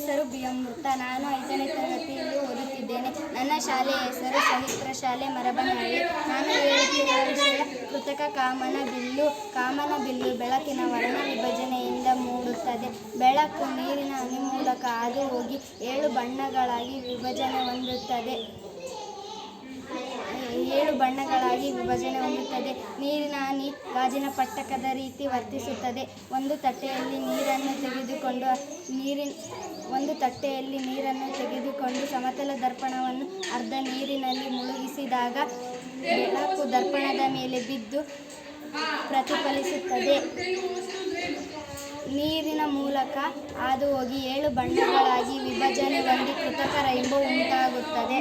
ಹೆಸರು ಬಿ ಅಮೃತ. ನಾನು 5ನೇ ತರಗತಿಯಲ್ಲಿ ಓದುತ್ತಿದ್ದೇನೆ. ನನ್ನ ಶಾಲೆಯ ಹೆಸರು ಸಹಿತ್ರ ಶಾಲೆ ಮರಬನಹಳ್ಳಿ. ನಾನು ಹೇಳುತ್ತಿರುವ ವಿಷಯ ಕೃತಕ ಕಾಮನಬಿಲ್ಲು. ಕಾಮನಬಿಲ್ಲು ಬೆಳಕಿನ ವರ್ಣ ವಿಭಜನೆಯಿಂದ ಮೂಡುತ್ತದೆ. ಬೆಳಕು ನೀರಿನ ಹನಿ ಮೂಲಕ ಹಾದು ಹೋಗಿ 7 ಬಣ್ಣಗಳಾಗಿ ವಿಭಜನೆ ಹೊಂದುತ್ತದೆ. ನೀರಿನ ಹನಿ ಗಾಜಿನ ಪಟ್ಟಕದ ರೀತಿ ವರ್ತಿಸುತ್ತದೆ. ಒಂದು ತಟ್ಟೆಯಲ್ಲಿ ನೀರನ್ನು ತೆಗೆದುಕೊಂಡು ಸಮತಲ ದರ್ಪಣವನ್ನು ಅರ್ಧ ನೀರಿನಲ್ಲಿ ಮುಳುಗಿಸಿದಾಗ ಬೆಳಕು ದರ್ಪಣದ ಮೇಲೆ ಬಿದ್ದು ಪ್ರತಿಫಲಿಸುತ್ತದೆ. ನೀರಿನ ಮೂಲಕ ಹಾದು ಹೋಗಿ 7 ಬಣ್ಣಗಳಾಗಿ ವಿಭಜನೆ ಹೊಂದಿ ಕೃತಕ ರೈನ್ಬೋ ಉಂಟಾಗುತ್ತದೆ.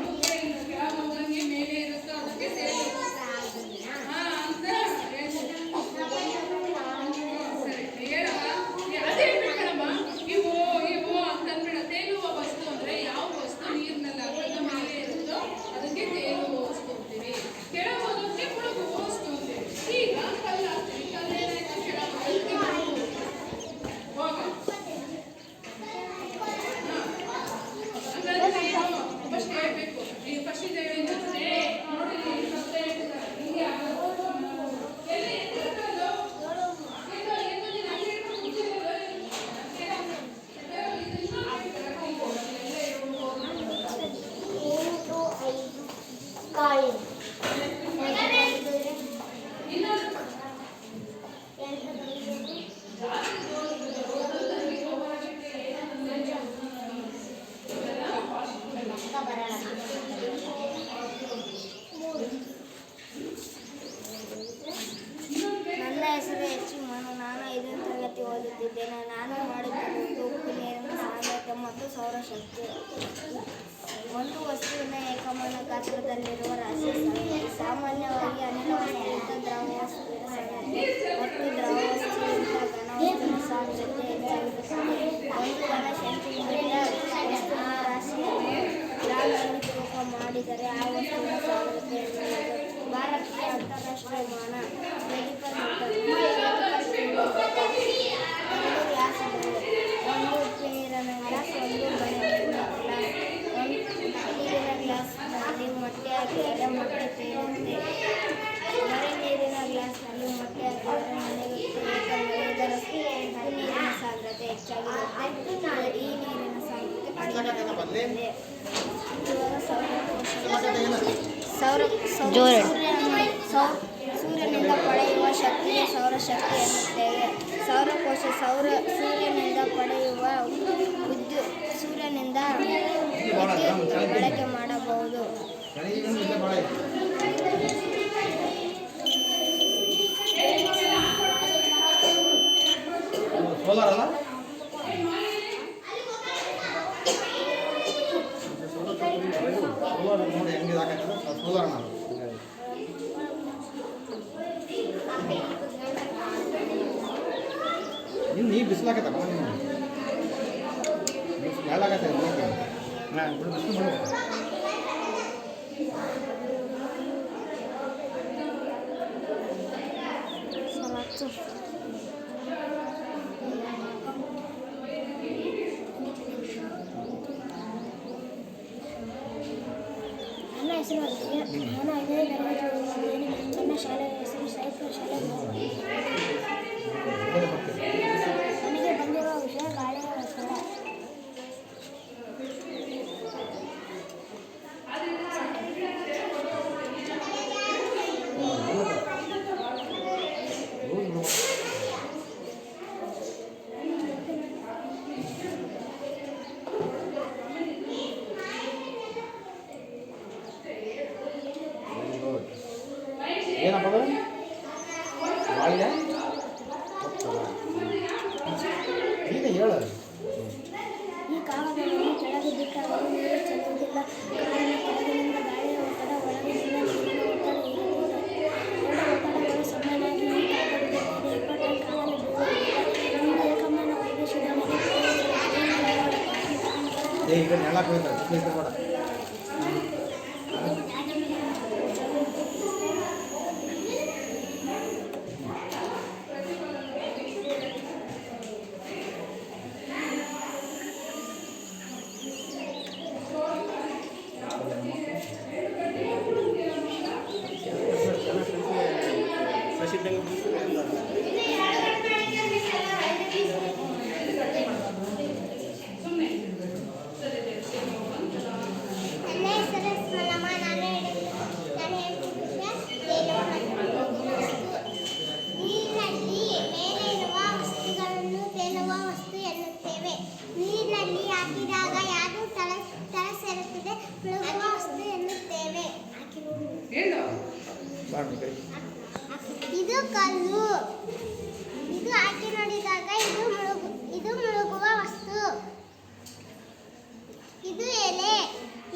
ನನ್ನ ಹೆಸರು ಎಚ್ ಮನು. ನಾನು 5ನೇ ತರಗತಿ ಓದುತ್ತಿದ್ದೇನೆ. ನಾನು ಮಾಡುತ್ತಿರುವುದು ಉಪ್ಪು ನೀರಿನ ಸಾಂದ್ರತೆ ಮತ್ತು ಸೌರಶಕ್ತಿ. ಒಂದು ವಸ್ತುವಿನ ಏಕಮಾನ ಗಾತ್ರದಲ್ಲಿರುವ ರಾಶಿಯ ಸಂಖ್ಯೆ. ಸಾಮಾನ್ಯವಾಗಿ ಅನಿಲ ವಸ್ತುವಿಗಿಂತ ದ್ರವ ವಸ್ತುವಿನ ಸಾಂದ್ರತೆ ಮತ್ತು ದ್ರವ ವಸ್ತುವಿಗಿಂತ ಘನವಸ್ತುವಿನ ಸಾಂದ್ರತೆ ಹೆಚ್ಚಾಗಿರುತ್ತದೆ. 1 ಘನ ಸೆಂಟಿಮೀಟರ್ ವಸ್ತುವಿನ ರಾಶಿಯನ್ನು ಗ್ರಾಂನಲ್ಲಿ ತೂಕ ಮಾಡಿದರೆ ಆ ವಸ್ತುವಿನ ಸಾಂದ್ರತೆ ಎನ್ನುವುದು. ಭಾರತಕ್ಕೆ ಅಂತಾರಾಷ್ಟ್ರೀಯ ಮಾನ ಮೆಡಿಕಲ್ ಮೀಟರ್. 2 ಗ್ಲಾಸ್ಗಳಿವೆ. 1 ಉಪ್ಪು ನೀರಿನ ಗ್ಲಾಸ್, 1 ಬರೆ ನೀರಿನ ಗ್ಲಾಸ್. ನೀರಿನ ಗ್ಲಾಸ್ನಲ್ಲಿ ಮೊಟ್ಟೆ ಹಾಕಿದರೆ ಮೊಟ್ಟೆ ತೇಲುತ್ತೆ. ಬರೆ ನೀರಿನ ಗ್ಲಾಸ್ನಲ್ಲಿ ಮೊಟ್ಟೆ ಹಾಕಿದರೆ ನೆನೆಯುತ್ತೆ. ಏಕೆಂದರೆ ಇದರಲ್ಲಿ ಉಪ್ಪು ನೀರಿನ ಸಾಂದ್ರತೆ ಹೆಚ್ಚಾಗಿರುತ್ತೆ. ಈ ನೀರಿನ ಸಾಂದ್ರತೆ ಕಡಿಮೆಯಾಗಿರುತ್ತದೆ. ಸೂರ್ಯನಿಂದ ಪಡೆಯುವ ಶಕ್ತಿಗೆ ಸೌರಶಕ್ತಿ ಎನ್ನುತ್ತೇವೆ. ಸೌರಕೋಶ ಸೂರ್ಯನಿಂದ ಪಡೆಯುವ ಸೂರ್ಯನಿಂದ ವಿದ್ಯುತ್ ಬಳಕೆ ಮಾಡಬಹುದು. ನೀ ಬಿಸಿಲಾಗತ್ತ ಹೇಳಾಗತ್ತೆ ನನ್ನ ಹೆಸರು ಅದ್ವಿಯ. ನಾನು 5ನೇ ತರಗತಿ ಓದುತ್ತಿದ್ದೇನೆ. ನನ್ನ ಶಾಲೆಯ ಹೆಸರು ಸಹಿತ್ರ ಶಾಲೆ. ನನಗೆ ಬಂದಿರುವ ವಿಷಯ ಗಾಳಿಯ ಒತ್ತಡ. ಏನಪ್ಪ ಗಾಳಿಯ ಈಗ ಹೇಳ. ಈ ಕಾಗದವನ್ನು ಕೆಳಗೆ ಬಿಟ್ಟಾಗ ನೀರು ಚೆಲ್ಲುವುದಿಲ್ಲ. ಕಾರಣ ಕೆಳಗಿನಿಂದ ಗಾಳಿಯ ಒತ್ತಡ, ಒಳಗಿನಿಂದ ನೀರಿನ ಒತ್ತಡ ಇರುತ್ತದೆ. 2 ಒತ್ತಡಗಳು ಸಮಾನವಾಗಿ ಈ ಕಾಗದದ ಮೇಲೆ 20 ಕಾಲ ಬೀಳುವುದಿಲ್ಲ. ಒಂದು ಏಕಮಾನ ಪ್ರದೇಶದಲ್ಲಿ ಈಗ ನೆಲಕ್ಕೆ ಹೋಗ್ತಾರೆ. ಹೆಸರು ಸ್ಮಲಮ್ಮ. ನಾನು ಹೇಳ್ತಿದ್ದೆ ನೀರಿನಲ್ಲಿ ಮೇಲೆ ಇರುವ ವಸ್ತುಗಳನ್ನು ತೇಲುವ ವಸ್ತು ಎನ್ನುತ್ತೇವೆ. ನೀರಿನಲ್ಲಿ ಹಾಕಿದಾಗ ಯಾವುದು ತಳಸೇರುತ್ತದೆ ಮುಳುಗುವ ವಸ್ತು ಎನ್ನುತ್ತೇವೆ. ಇದು ಕಲ್ಲು. ಇದು ಹಾಕಿ ನೋಡಿದಾಗ ಇದು ಮುಳುಗುವ ವಸ್ತು. ಇದು ಎಲೆ.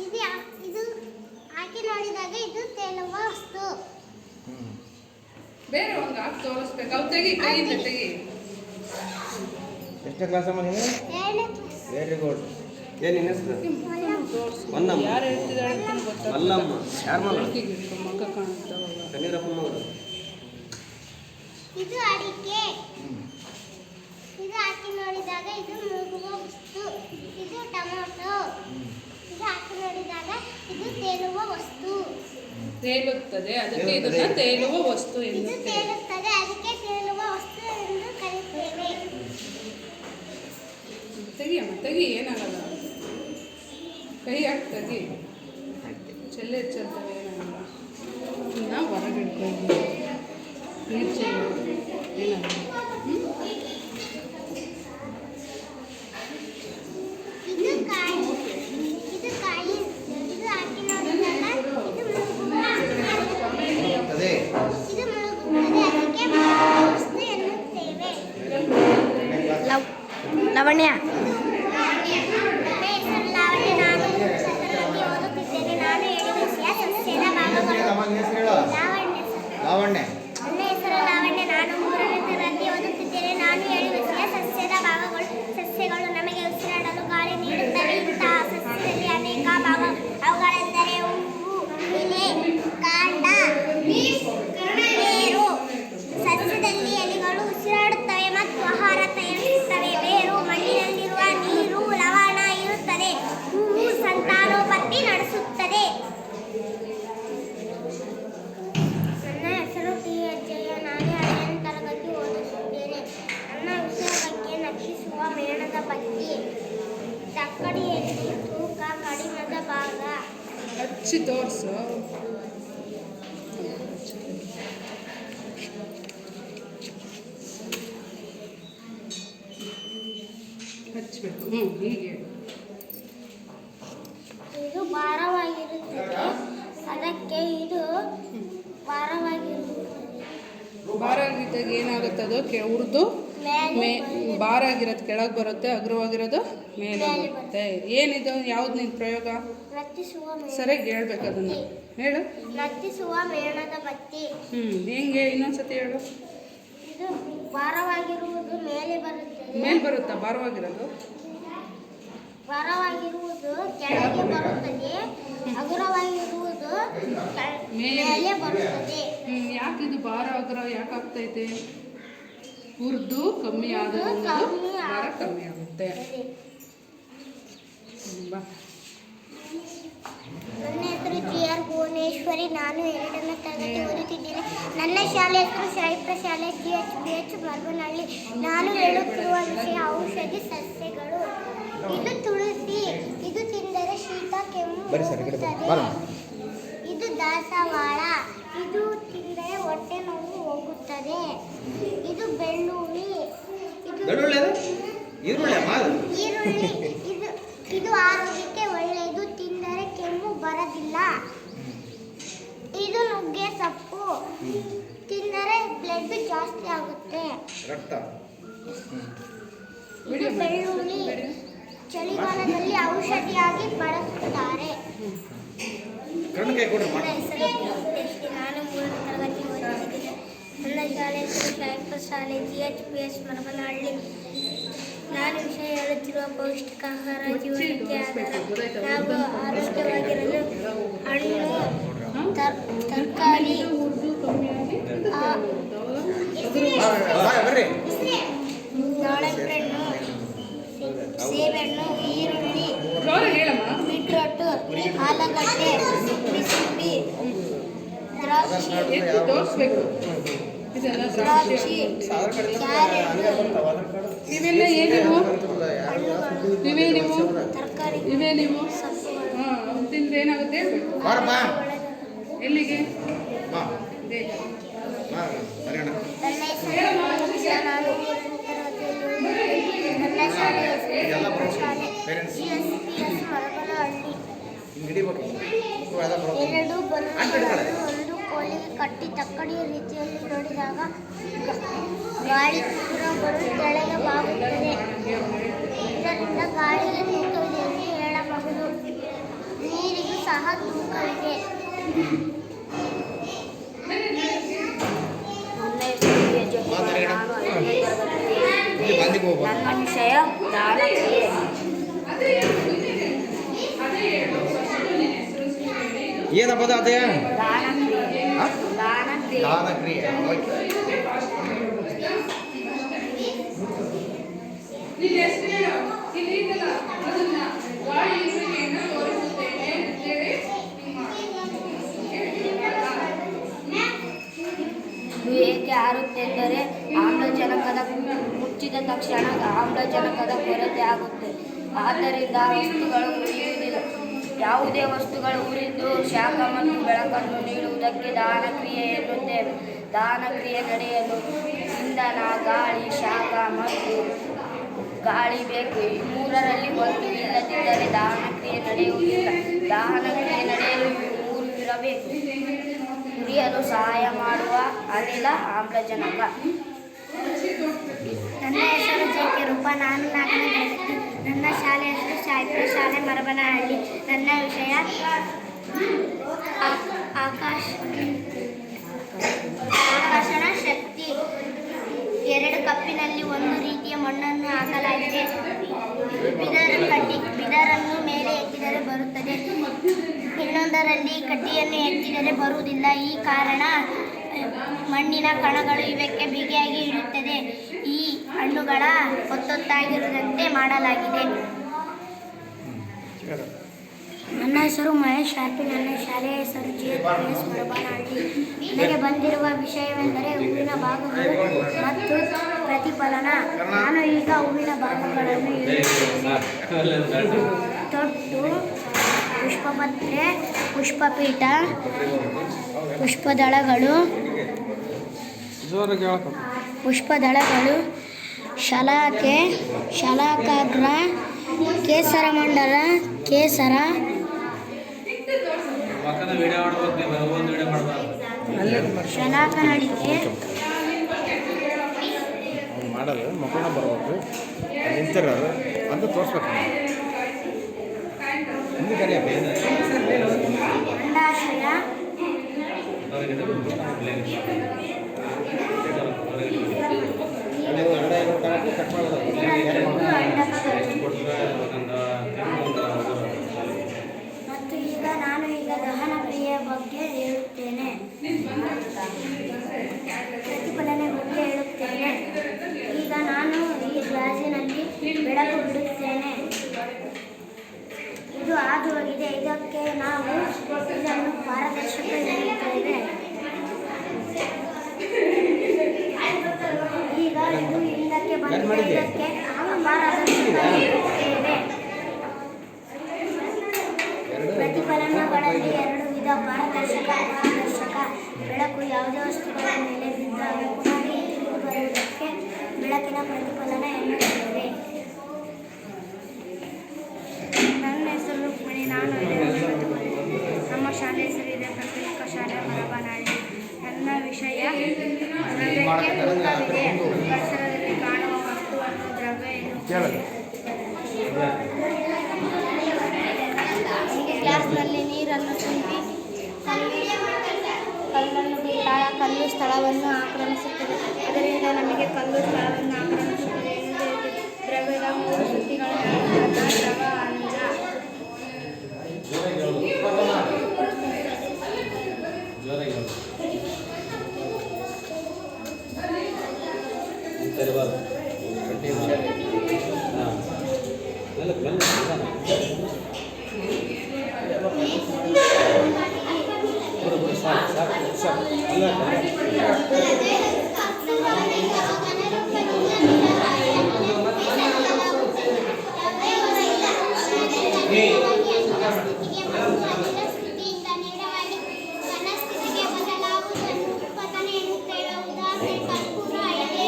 ಇದು ಹಾಕಿ ನೋಡಿದಾಗ ಇದು ತೇಲುವ ವಸ್ತು. ಬೇರೆ ಒಂದು ಹಾಕಿ ತೋರಿಸ್ಬೇಕು. ಅವು ತೆಗಿ ಕೈಯಿಂದ ತೆಗಿ. ಎಷ್ಟನೇ ಕ್ಲಾಸ್ ಅಮ್ಮ ನೀವು? Very good. ಏನು ನಿನ್ನ ಹೆಸರು? ಮಲ್ಲಮ್ಮ. ಯಾರು ಹೇಳ್ತಿದ್ದಾಳೆ ಅಂತ ಗೊತ್ತಾಗ್ತದೆ. ಮಲ್ಲಮ್ಮ ಯಾರು ಮಲ್ಲ? ಮಕ್ಕ ಕಾಣುತ್ತವಾಗ ಕಣ್ಣೀರಪ್ಪ ಮಗಳು. ಇದು ಅಡಿಕೆ. ಇದು ಹಾಕಿ ನೋಡಿದಾಗ ಇದು ಮುಳುಗುವ ವಸ್ತು. ಇದು ಟೊಮೊಟೊ. ಇದು ಹಾಕಿ ನೋಡಿದಾಗ ಇದು ತೇಲುವ ವಸ್ತು. ತೇಲುತ್ತದೆ, ಅದಕ್ಕೆ ಇದನ್ನ ತೇಲುವ ವಸ್ತು ಇದು ಎನ್ನುತ್ತೇವೆ. ತೇಲುತ್ತದೆ, ಅದಕ್ಕೆ ತೇಲುವ ವಸ್ತು ಎಂದು ಕರೆಯುತ್ತೇವೆ. ತೆಗಿಯಮ್ಮ, ತೆಗಿ, ಏನಾಗಲ್ಲ. ಕೈ ಹಾಕಿ ತೆಗಿ. ಚೆಲ್ಲೆ ಚೆಲ್ತವೆ, ಏನಾಗಲ್ಲ. ಇನ್ನು ಹೊರಗೆ ಇಟ್ಕೊಂಡು ನೀರು ಚೆಲ್ಲು, ಏನಾಗಲ್ಲ. ಇದು ಕಾಯಿ. ಇದು ಕಾಯಿ. ಇದು ಹಾಕಿ ನೋಡಿದಾಗ ಇದು ಮುಳುಗುತ್ತದೆ. ಇದು ಮುಳುಗುತ್ತದೆ, ಅದಕ್ಕೆ ಮುಳುಗುವ ವಸ್ತು ಎನ್ನುತ್ತೇವೆ. ಲವಣ್ಯ. ನನ್ನ ಹೆಸರು ಲಾವಣ್ಯ. ನಾನು ತರಗತಿ ಓದುತ್ತಿದ್ದೇನೆ. ನಾನು ಹೇಳಿದ ವಿಷಯ ಸಸ್ಯದ ಭಾಗಗಳು. ಅಮ್ಮ ನಿನ್ನ ಹೆಸರು ಹೇಳು. ಲಾವಣ್ಯ ಸರ್. ಲಾವಣ್ಯ. ನನ್ನ ಹೆಸರು ಲಾವಣ್ಯ. ನಾನು 3ನೇ ತರಗತಿ ಓದುತ್ತಿದ್ದೇನೆ. ನಾನು ಹೇಳಿದ ವಿಷಯ ಸಸ್ಯದ ಭಾಗಗಳು. ಸಸ್ಯಗಳು ನಮಗೆ ಉಸಿರಾಡಲು ಗಾಳಿ ನೀಡುತ್ತವೆ. ಇಂತಹ ಸಸ್ಯದಲ್ಲಿ ಅನೇಕ ಭಾಗ. ಅವುಗಳೆಂದರೆ ಹೂವು, ಎಲೆ, ಕಾಂಡ, ಬೇರು. ಸಸ್ಯದಲ್ಲಿ ಎಲೆಗಳು ಉಸಿರಾಡುತ್ತವೆ ಮತ್ತು ಆಹಾರ ತಯಾರಿಸುತ್ತವೆ. ಬೇರು ಮಣ್ಣಿನಲ್ಲಿರುವ ನೀರು, ಲವಣ ಇರುತ್ತದೆ. ಹೂವು ಸಂತಾನೋತ್ಪತ್ತಿ ನಡೆಸುತ್ತದೆ. ನನ್ನ ಹೆಸರು ಟಿ ಅಜ್ಜಯ್ಯ. ನಾನು 2ನೇ ತರಗತಿ ಓದುತ್ತಿದ್ದೇನೆ. ನನ್ನ ವಿಷಯ ಬಗ್ಗೆ ನಕ್ಷಿಸುವ ಮೇಣದ ಬಗ್ಗೆ. ತಕ್ಕಡಿಯಲ್ಲಿ ತೂಕ ಕಡಿಮೆದ ಭಾಗ. ಹಚ್ಚಿ ತೋರಿಸು. ಹಚ್ಚಬೇಕು. ಹೀಗೆ. ಇದು ಭಾರವಾಗಿರುತ್ತದೆ, ಅದಕ್ಕೆ ಇದು ಭಾರವಾಗಿರುತ್ತದೆ. ಭಾರ ಆಗಿದ್ದಾಗ ಏನಾಗುತ್ತೆ? ಅದು ಉರಿದು ಭಾರ ಆಗಿರೋದು ಕೆಳಗೆ ಬರುತ್ತೆ, ಅಗ್ರವಾಗಿರೋದು ಮೇಲೆ ಬರುತ್ತೆ. ಏನಿದು? ಯಾವ್ದು ನಿನ್ನ ಪ್ರಯೋಗ? ನತ್ತಿಸುವ ಸರಿಯಾಗಿ ಹೇಳ್ಬೇಕು ಅದನ್ನು. ಹೇಳು. ನತ್ತಿಸುವ ಮೇಣದ ಬತ್ತಿ. ಹೆಂಗೆ? ಇನ್ನೊಂದ್ಸತಿ ಹೇಳು. ಇದು ಭಾರವಾಗಿರುವುದು ಮೇಲೆ ಬರುತ್ತದೆ. ಮೇಲೆ ಬರುತ್ತಾ ಭಾರವಾಗಿರೋದು? ಭಾರವಾಗಿರುವುದು ಕೆಳಗೆ ಬರುತ್ತದೆ, ಹಗುರವಾಗಿರುವುದು ಮೇಲೆ ಬರುತ್ತದೆ. ಯಾಕೆ ಇದು ಭಾರ ಅಗ್ರ ಯಾಕೆ ಆಗ್ತೈತೆ? ಉರ್ದು ಕಮ್ಮಿ ಆದಾಗ ಭಾರ ಕಮ್ಮಿ ಆಗುತ್ತೆ. ಬಾ. ನನ್ನ ಹೆಸರು GR ಭುವನೇಶ್ವರಿ. ನಾನು 2ನೇ ತರಗತಿ ಓದುತ್ತಿದ್ದೇನೆ. ನನ್ನ ಶಾಲೆ ಹೆಸರು ಸಾಹಿತ್ಯ ಶಾಲೆ GHBH ಮರಬನಹಳ್ಳಿ. ನಾನು ಹೇಳುತ್ತಿರುವ ವಿಷಯ ಔಷಧಿ ಸಸ್ಯಗಳು. ಇದು ತುಳಸಿ. ಇದು ತಿಂದರೆ ಶೀತ ಕೆಮ್ಮು ಹೋಗುತ್ತದೆ. ಇದು ದಾಸವಾಳ. ಇದು ತಿಂದರೆ ಹೊಟ್ಟೆ ನೋವು ಹೋಗುತ್ತದೆ. ಇದು ಬೆಳ್ಳುಳ್ಳಿ. ಈರುಳ್ಳಿ. ಇದು ಆರೋಗ್ಯಕ್ಕೆ ಒಳ್ಳೆಯದು. ತಿಂದರೆ ಕೆಮ್ಮು ಬರದಿಲ್ಲ. ಇದು ನುಗ್ಗೆ ಸೊಪ್ಪು. ತಿಂದರೆ ಬ್ಲಡ್ ಜಾಸ್ತಿ ಆಗುತ್ತೆ. ಇದು ಬೆಳ್ಳುಳ್ಳಿ. ಚಳಿಗಾಲದಲ್ಲಿ ಔಷಧಿಯಾಗಿ ಬಳಸುತ್ತಾರೆ. ನನ್ನ ಹೆಸರು ವೆಂಕಟೇಶ್ವರಿ. ನಾನು 3ನೇ ತರಗತಿ ಓದುತ್ತಿದ್ದೇನೆ. ನನ್ನ ಶಾಲೆ ಹೆಸರು ಸಾಹಿತ್ಯ ಶಾಲೆ GHBS ಮರಬನಹಳ್ಳಿ. ನಾನು ವಿಷಯ ಹೇಳುತ್ತಿರುವ ಪೌಷ್ಟಿಕ ಆಹಾರ ಜೀವನಕ್ಕೆ ಆಧಾರ. ನಾವು ಆರೋಗ್ಯವಾಗಿರಲು ಹಣ್ಣು, ತರಕಾರಿ, ದಾಳಿಂಬೆಹಣ್ಣು, ಸೇಬೆಹಣ್ಣು, ಈರುಳ್ಳಿ, ಬೀಟ್ರೋಟು, ಆಲೂಗಡ್ಡೆ, ಬಿಸಿಂಬಿ, ದ್ರಾಕ್ಷಿ, ತೋರಿಸ್ಬೇಕು. ಇದೆಲ್ಲ ದ್ರಾಕ್ಷಿ, ಇವೆಲ್ಲ ಏನಿವು ಇವೇನಿವು ತರಕಾರಿ, ಇವೇನಿವು ಸೊಪ್ಪುಗಳು, ಹಾಂ ತಿಂದ್ರೆ ಏನಾಗುತ್ತೆ ಹೇಳ್ಬೇಕು ಬಾರಪ್ಪ ಎಲ್ಲಿಗೆ ಬಾ ದೇಹ ಬಾ ಬರೋಣ ನನ್ನ ಹೆಸರು ಮೋನಿಶಾ. ನಾನು 3ನೇ ತರಗತಿಯಲ್ಲಿ ಓದುತ್ತಿದ್ದೇನೆ. ನನ್ನ ಶಾಲೆ ಎಲ್ಲ ಹೆಸರು ಬರೋದು. ಶಾಲೆ Parents. CSPS ಮರಬನಹಳ್ಳಿ. ಹಿಂಗೆ ಹಿಡಿಬೇಕು ಎಲ್ಲ ಬರೋದು. ಎರಡು ಬಲೂನ್ಗಳನ್ನು ಒಂದು ಕೋಲಿಗೆ ಕಟ್ಟಿ ತಕ್ಕಡಿಯ ರೀತಿಯಲ್ಲಿ ನೋಡಿದಾಗ ಗಾಳಿ ಪೂರ ಬರು ಕೆಳಗೆ ಬಾಗುತ್ತದೆ. ಇದರಿಂದ ಗಾಳಿಗೆ ತೂಕವಿದೆ ಎಂದು ಹೇಳಬಹುದು. ನೀರಿಗೂ ಸಹ ತೂಕವಿದೆ. ನನ್ನ ಹೆಸರು ಯಜಮಾನ. ನಾನು 5ನೇ ತರಗತಿಯಲ್ಲಿ ಇಲ್ಲಿ ಬಂದಿಗೆ ಹೋಗ್ಬೋದು. ನನ್ನ ವಿಷಯ ದಾನಕ್ರಿಯೆ. ಏನಪ್ಪ ಅದೇ ದಾನಕ್ರಿಯೆ. ಹಾ? ದಾನಕ್ರಿಯೆ. ದಾನಕ್ರಿಯೆ ಓಕೆ. ನಿನ್ನ ಹೆಸರು ಹೇಳು. ಇಲ್ಲಿ ಇದೆಯಲ್ಲ, ಅದನ್ನ ಗಾಳಿ ಇರುವಿಕೆಯನ್ನು ತೋರಿಸುತ್ತೇನೆ ಅಂತೇಳಿ ಹಿಂಗ್ ಇದು ಏಕೆ ಹಾರುತ್ತೆಂದರೆ ಆಮ್ಲಜನಕದ ಮುಚ್ಚಿದ ತಕ್ಷಣ ಆಮ್ಲಜನಕದ ಕೊರತೆ ಆಗುತ್ತೆ. ಆದ್ದರಿಂದ ವಸ್ತುಗಳು ಉರಿಯುವುದಿಲ್ಲ. ಯಾವುದೇ ವಸ್ತುಗಳು ಉರಿದು ಶಾಖ ಮತ್ತು ಬೆಳಕನ್ನು ನೀಡುವುದಕ್ಕೆ ದಾನಕ್ರಿಯೆ ಎನ್ನುತ್ತೇವೆ. ದಾನಕ್ರಿಯೆ ನಡೆಯಲು ಇಂಧನ, ಗಾಳಿ, ಶಾಖ ಮತ್ತು ಗಾಳಿ ಬೇಕು. ಈ ಮೂರರಲ್ಲಿ ಒಂದು ಇಲ್ಲದಿದ್ದರೆ ದಾನಕ್ರಿಯೆ ನಡೆಯುವುದಿಲ್ಲ. ದಾನಕ್ರಿಯೆ ನಡೆಯಲು ಇವು ಮೂರು ಇರಬೇಕು. ಉರಿಯಲು ಸಹಾಯ ಮಾಡುವ ಅನಿಲ ಆಮ್ಲಜನಕ. ನನ್ನ ಹೆಸರು ಜೆ.ಕೆ. ರೂಪ. ನಾನು 4ನೇ ತರಗತಿ. ನನ್ನ ಶಾಲೆ ಹೆಸರು ಸಾಹಿತ್ಯ ಶಾಲೆ ಮರಬನಹಳ್ಳಿ. ನನ್ನ ವಿಷಯ ಆಕರ್ಷಣ ಶಕ್ತಿ. 2 ಕಪ್ಪಿನಲ್ಲಿ ಒಂದು ರೀತಿಯ ಮಣ್ಣನ್ನು ಹಾಕಲಾಗಿದೆ. ಬಿದರನ್ನು ಮೇಲೆ ಎತ್ತಿದರೆ ಬರುತ್ತದೆ, ಇನ್ನೊಂದರಲ್ಲಿ ಕಡ್ಡಿಯನ್ನು ಎತ್ತಿದರೆ ಬರುವುದಿಲ್ಲ. ಈ ಕಾರಣ ಮಣ್ಣಿನ ಕಣಗಳು ಇವಕ್ಕೆ ಬಿಗಿಯಾಗಿ ಹಿಡಿಯುತ್ತದೆ. ಈ ಹಣ್ಣುಗಳ ಒತ್ತೊತ್ತಾಗಿರುವಂತೆ ಮಾಡಲಾಗಿದೆ. ನನ್ನ ಹೆಸರು ಮಹೇಶ್ ಶಾರ್ಪಿ. ನನ್ನ ಶಾಲೆಯ ಹೆಸರು JPS ಮರಬನಹಳ್ಳಿ. ನನಗೆ ಬಂದಿರುವ ವಿಷಯವೆಂದರೆ ಹೂವಿನ ಭಾಗಗಳು ಮತ್ತು ಪ್ರತಿಫಲನ. ನಾನು ಈಗ ಹೂವಿನ ಭಾಗಗಳನ್ನು ಹೇಳುತ್ತೇನೆ. ತೊಟ್ಟು, ಪುಷ್ಪಪತ್ರೆ, ಪುಷ್ಪಪೀಠ, ಪುಷ್ಪದಳಗಳು, ಶಲಾಕೆ, ಶಲಾಕಾಗ್ರ, ಕೇಸರಮಂಡಲ, ಕೇಸರ, ಶಲಾಕನಳಿಕೆ, ಮಾಡೋದು ಮಕ್ಕಳನ್ನ ಬರ್ಬೇಕು ನಿಂತಿರೋದು ಅಂತ ತೋರಿಸ್ಬೇಕು. ಹಿಂದೆ ಕರಿಯಪ್ಪ ಅಂಡಾಶಯ, ಕಟ್ ಮಾಡೋದು. ಮತ್ತು ನಾನು ದಹನ ಕ್ರಿಯೆಯ ಬಗ್ಗೆ ಹೇಳುತ್ತೇನೆ. ಪ್ರತಿಫಲನೆ ಬಗ್ಗೆ ಹೇಳುತ್ತೇನೆ. ಈಗ ನಾನು ಈ ಗ್ಲಾಸಿನಲ್ಲಿ ಬೆಳಕು ಬಿಡುತ್ತೇನೆ. ಇದು ಹಾದು ಹೋಗಿದೆ. ಇದಕ್ಕೆ ನಾವು ಇದನ್ನು ಪಾರದರ್ಶಕ ಎನ್ನುತ್ತೇವೆ. ಈಗ ಇದು ಹಿಂದಕ್ಕೆ ಬಂದಿದೆ. ಇದಕ್ಕೆ ಪಾರದರ್ಶಕ ಎನ್ನುತ್ತೇವೆ. ಪ್ರತಿಫಲನಗಳಲ್ಲಿ 2 ವಿಧ: ಪಾರದರ್ಶಕ, ಅಪಾರದರ್ಶಕ. ಬೆಳಕು ಯಾವುದೇ ವಸ್ತುಗಳ ಮೇಲೆ ಬಿದ್ದಾಗ ಪುನಃ ಹಿಂತಿರುಗಿ ಬರುವುದಕ್ಕೆ ಬೆಳಕಿನ ಪ್ರತಿಫಲನ ಎನ್ನುತ್ತೇವೆ. ನನ್ನ ಹೆಸರು ರುಕ್ಮಿಣಿ. ನಾನು 5ನೇ ತರಗತಿ. ನಮ್ಮ ಶಾಲೆ ಹೆಸರು ಇದೆ ಪ್ರಾಥಮಿಕ ಶಾಲೆ ಮರಬನಹಳ್ಳಿ. ನನ್ನ ವಿಷಯ ದ್ರವ್ಯಕ್ಕೆ ತೂಕವಿದೆ. ಪರಿಸರದಲ್ಲಿ ಕಾಣುವ ವಸ್ತುವನ್ನು ದ್ರವ್ಯ ಎನ್ನುತ್ತೇವೆ. ಗ್ಲಾಸ್ನಲ್ಲಿ ನೀರನ್ನು ತುಂಬಿ ಕಲ್ಲನ್ನು ಬಿಟ್ಟಾಗ ಕಲ್ಲು ಸ್ಥಳವನ್ನು ಆಕ್ರಮಿಸುತ್ತದೆ. ಅದರಿಂದ ನಮಗೆ ಕಲ್ಲು ಸ್ಥಳವನ್ನು ಆಕ್ರಮಿಸುತ್ತದೆ ಎಂದು ತಿಳಿದು ದ್ರವ್ಯದ 3 ಸ್ಥಿತಿಗಳನ್ನು ದ್ರವ, ಅನಿಲ. ಸ್ಥಿತಿಗೆ ಮತ್ತು ಅನಿಲ ಸ್ಥಿತಿಯಿಂದ ನೇರವಾಗಿ ಘನಸ್ಥಿತಿಗೆ ಬದಲಾಗುವುದನ್ನು ಪತನ ಎನ್ನುತ್ತೇವೆ. ಉದಾಹರಣೆ ಕರ್ಪೂರ ಎಲೆ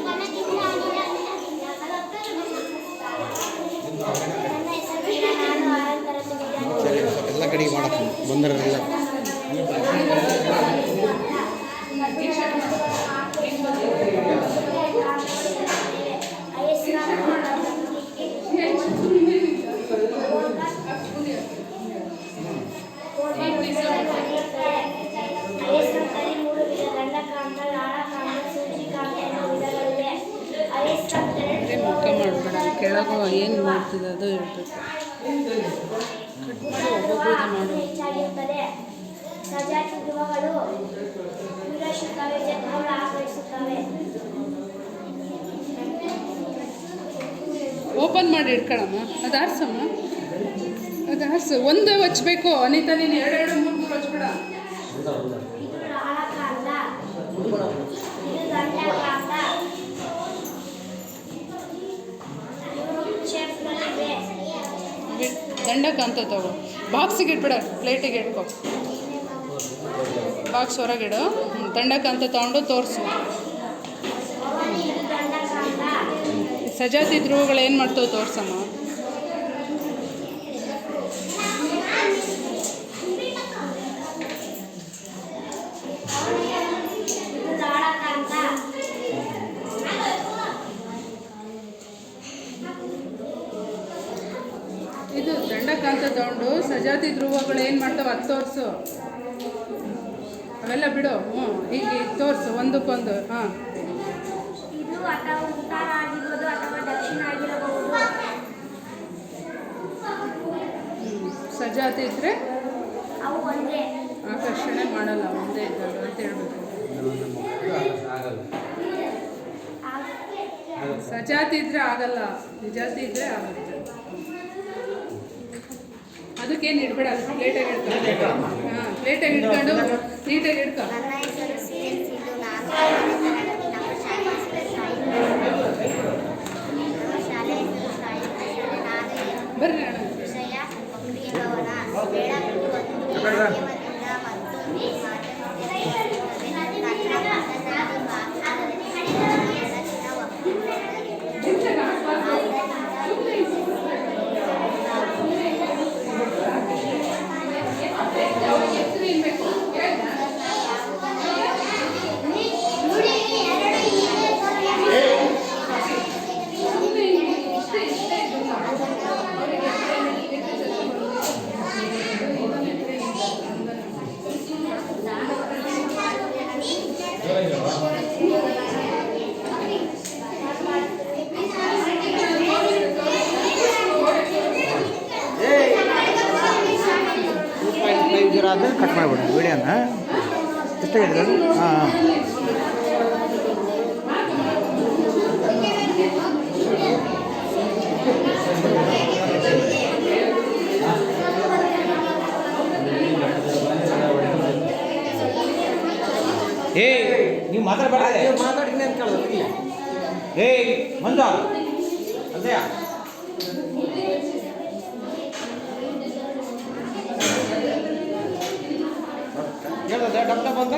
ಘನದಿಂದ ಅನಿಲ. ನನ್ನ ಹೆಸರು ವೀಣಾ. ನಾನು 6ನೇ ತರಗತಿ ವಿದ್ಯಾರ್ಥಿ. ಸರಿ ಎಲ್ಲ ಕಡೆಗೆ ಮಾಡಕ್ಕೆ ಬಂದರೆಲ್ಲ ಅಯಸ್ಕಾಂತದಲ್ಲಿ 3 ವಿಧ: ದಂಡಕಾಂತ, ಲಾಳಕಾಂತ, ಸೂಜಿಕಾಂತ ಎಂಬ ವಿಧಗಳಿವೆ. ಅಯಸ್ಕಾಂತ ಅದೇ ಮುಖ ಮಾಡಬೇಡ, ಕೆಳಗೆ ಏನು ಮಾಡ್ತಿದ್ದೆ ಅದು ಇರ್ತದೆ. ಕಟ್ ಮಾಡಿ ಒಬ್ಬೊಬ್ಬರದ್ದು ಮಾಡು. ಹೆಚ್ಚಾಗಿರುತ್ತದೆ. ಸಜಾತಿ ಧ್ರುವಗಳು ವಿರಹಿಸುತ್ತವೆ, ಜಗಗಳು ಆವರಿಸುತ್ತವೆ. ಓಪನ್ ಮಾಡಿ ಇಟ್ಕೊಳಮ್ಮ. ಅದು ಆರಿಸಮ್ಮ, ಅದು ಆರಿಸು. ಒಂದು ಹಚ್ಬೇಕು ಅನಿತಾ, ನೀನು 2 3 3 ಹಚ್ಬೇಡ. ಇದು ಲಾಳಕಾಂತ, ಇದು ದಂಡಕಾಂತ. ಇವು ಶೇಪ್ನಲ್ಲಿವೆ. ದಂಡಕಾಂತ ತಗೋ, ಬಾಕ್ಸಿಗೆ ಇಟ್ಬಿಡ, ಪ್ಲೇಟಿಗೆ ಇಟ್ಕೊ. ಬಾಕ್ಸ್ ಹೊರಗಿಡು. ದಂಡಕಾಂತ ತೊಗೊಂಡು ತೋರಿಸು. ಇದು ದಂಡಕಾಂತ. ಸಜಾತಿ ಧ್ರುವಗಳು ಏನು ಮಾಡ್ತಾವೆ ತೋರ್ಸಮ್ಮ. ಇದು ಲಾಳಕಾಂತ. ಇದು ದಂಡಕಾಂತ ತಗೊಂಡು ಸಜಾತಿ ಧ್ರುವಗಳು ಏನು ಮಾಡ್ತಾವೆ ಅದು ತೋರಿಸು. ಅವೆಲ್ಲ ಬಿಡು. ಈಗ ತೋರಿಸು ಒಂದಕ್ಕೊಂದು. ಹಾಂ, ಇದು ಅಥವಾ ಉತ್ತರ ಆಗಿರ್ಬೋದು ಅಥವಾ ದಕ್ಷಿಣ ಆಗಿರಬಹುದು. ಸಜಾತಿ ಇದ್ದರೆ ಅವು ಒಂದೇ. ಆಕರ್ಷಣೆ ಮಾಡಲ್ಲ, ಒಂದೇ ಇದ್ದಾಗ ಅಂತ ಹೇಳ್ಬೇಕು. ಸಜಾತಿ ಇದ್ದರೆ ಆಗಲ್ಲ, ನಿಜಾತಿ ಇದ್ದರೆ ಆಗುತ್ತೆ. ಅದಕ್ಕೇನು ಇಡಬೇಡ, ಪ್ಲೇಟಾಗಿ ಇಡ್ಕೊ. ಹಾಂ, ಪ್ಲೇಟಾಗಿ ಇಟ್ಕೊಂಡು ನೀಟಾಗಿ ಇಡ್ಕೊ. ನನ್ನ ಹೆಸರು CN ಸಿಂಧು. ನಾನು 6ನೇ ತರಗತಿ. ನಮ್ಮ ಶಾಲೆ ಹೆಸರು ಸಾಯಿ. ನಾನು ಬರ್ರಿ ಅಣ್ಣ. ವಿಷಯ ಪ್ರಕ್ರಿಯೆ ಭವನ. ಬೆಳಕು ಒಂದು ಮಾಧ್ಯಮದಿಂದ ಮತ್ತೊಂದು ಮಾಧ್ಯಮಕ್ಕೆ ಅದು ಕಟ್ ಮಾಡಿಬಿಡಿ ವಿಡಿಯೋನ. ಎಷ್ಟಾಗಿದೆ ಅದು? ಹಾಂ ನೀವು ಮಾತಾಡಬೇಡ. ಮಾತಾಡಿನಿ ಅಂತ ಕೇಳಿದ್ರು. ಮಂಜ ಅದೇ ಹೇಳ್ದೆ ಡಬ್ ಡಬ್ ಅಂತ